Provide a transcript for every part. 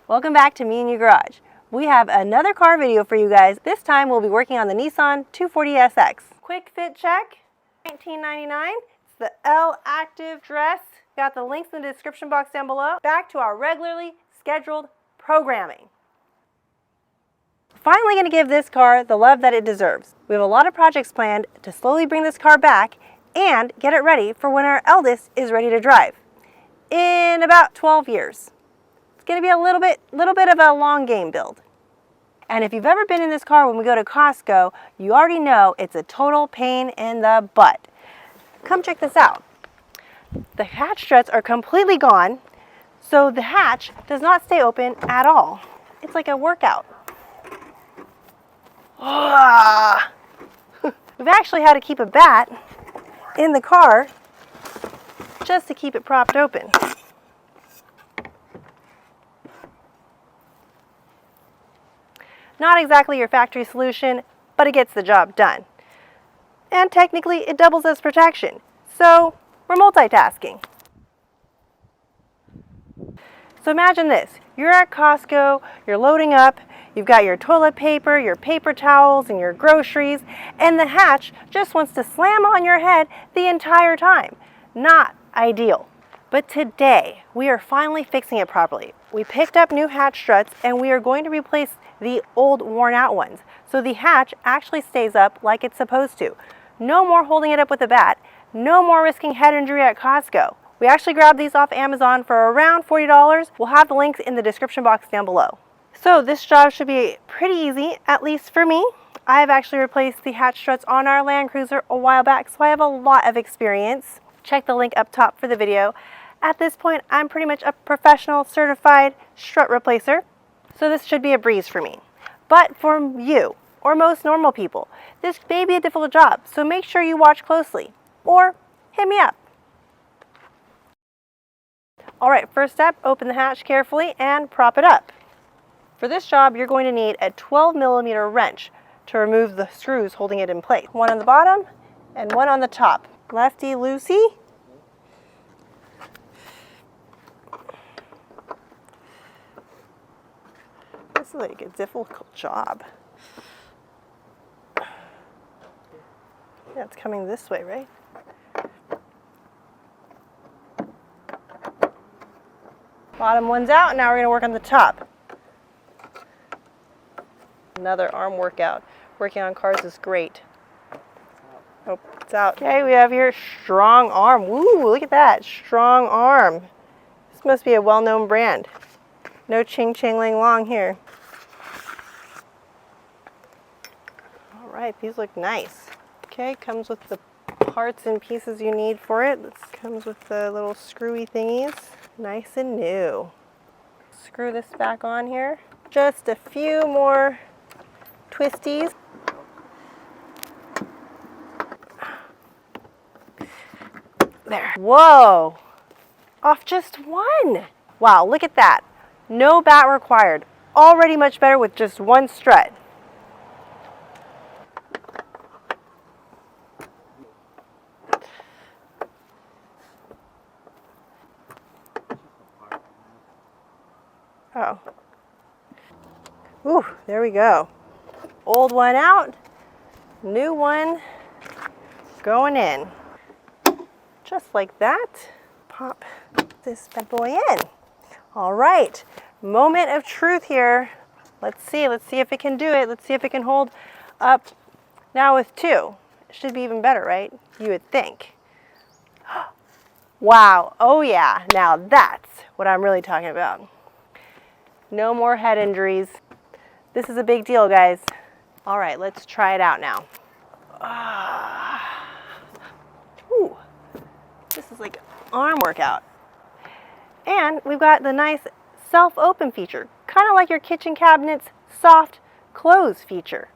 Welcome back to Me and You Garage. We have another car video for you guys. This time we'll be working on the Nissan 240SX. Quick fit check, $19.99. It's the L Active dress. Got the links in the description box down below. Back to our regularly scheduled programming. Finally going to give this car the love that it deserves. We have a lot of projects planned to slowly bring this car back and get it ready for when our eldest is ready to drive in about 12 years. It's going to be a little bit of a long game build. And if you've ever been in this car when we go to Costco, you already know it's a total pain in the butt. Come check this out. The hatch struts are completely gone, so the hatch does not stay open at all. It's like a workout. We've actually had to keep a bat in the car just to keep it propped open. Not exactly your factory solution, but it gets the job done. And technically it doubles as protection, so we're multitasking. So imagine this, you're at Costco, you're loading up, you've got your toilet paper, your paper towels, and your groceries, and the hatch just wants to slam on your head the entire time. Not ideal. But today, we are finally fixing it properly. We picked up new hatch struts, and we are going to replace the old worn out ones, so the hatch actually stays up like it's supposed to. No more holding it up with a bat, no more risking head injury at Costco. We actually grabbed these off Amazon for around $40. We'll have the links in the description box down below. So this job should be pretty easy, at least for me. I've actually replaced the hatch struts on our Land Cruiser a while back, so I have a lot of experience. Check the link up top for the video. At this point, I'm pretty much a professional certified strut replacer, so this should be a breeze for me. But for you, or most normal people, this may be a difficult job, so make sure you watch closely, or hit me up. Alright, first step, open the hatch carefully and prop it up. For this job, you're going to need a 12mm wrench to remove the screws holding it in place. One on the bottom and one on the top. Lefty loosey. This is like a difficult job. Yeah, it's coming this way, right? Bottom one's out, now we're going to work on the top. Another arm workout. Working on cars is great. Oh, it's out. Okay, we have your strong arm. Woo, look at that. Strong arm. This must be a well-known brand. No ching-ching-ling long here. All right, these look nice. Okay, comes with the parts and pieces you need for it. This comes with the little screwy thingies. Nice and new. Screw this back on here. Just a few more twisties. There. Whoa! Off just one! Wow, look at that. No bat required. Already much better with just one strut. Oh. Ooh, there we go. Old one out, new one going in. Just like that. Pop this bad boy in. All right, moment of truth here. Let's see if it can do it. Let's see if it can hold up now with two. It should be even better, right? You would think. Wow, oh yeah, now that's what I'm really talking about. No more head injuries. This is a big deal, guys. All right, let's try it out now. Ooh, this is like an arm workout. And we've got the nice self-open feature, kind of like your kitchen cabinet's soft close feature,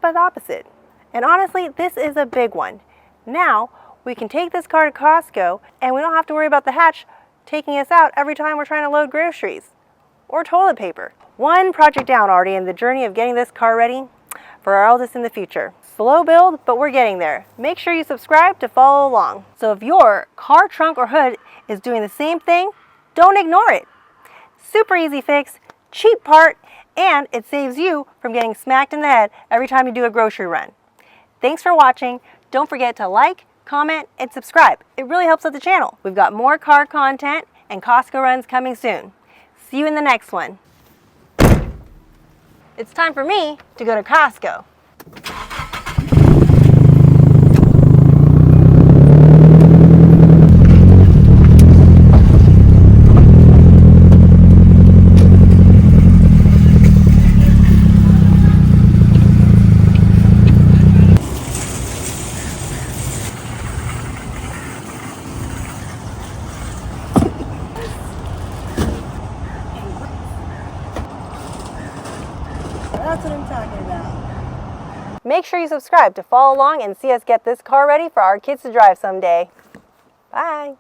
but the opposite. And honestly, this is a big one. Now, we can take this car to Costco and we don't have to worry about the hatch taking us out every time we're trying to load groceries or toilet paper. One project down already in the journey of getting this car ready for our eldest in the future. Slow build, but we're getting there. Make sure you subscribe to follow along. So if your car trunk or hood is doing the same thing, don't ignore it. Super easy fix, cheap part, and it saves you from getting smacked in the head every time you do a grocery run. Thanks for watching. Don't forget to like, comment, and subscribe. It really helps out the channel. We've got more car content and Costco runs coming soon. See you in the next one. It's time for me to go to Costco. That's what I'm talking about. Make sure you subscribe to follow along and see us get this car ready for our kids to drive someday. Bye.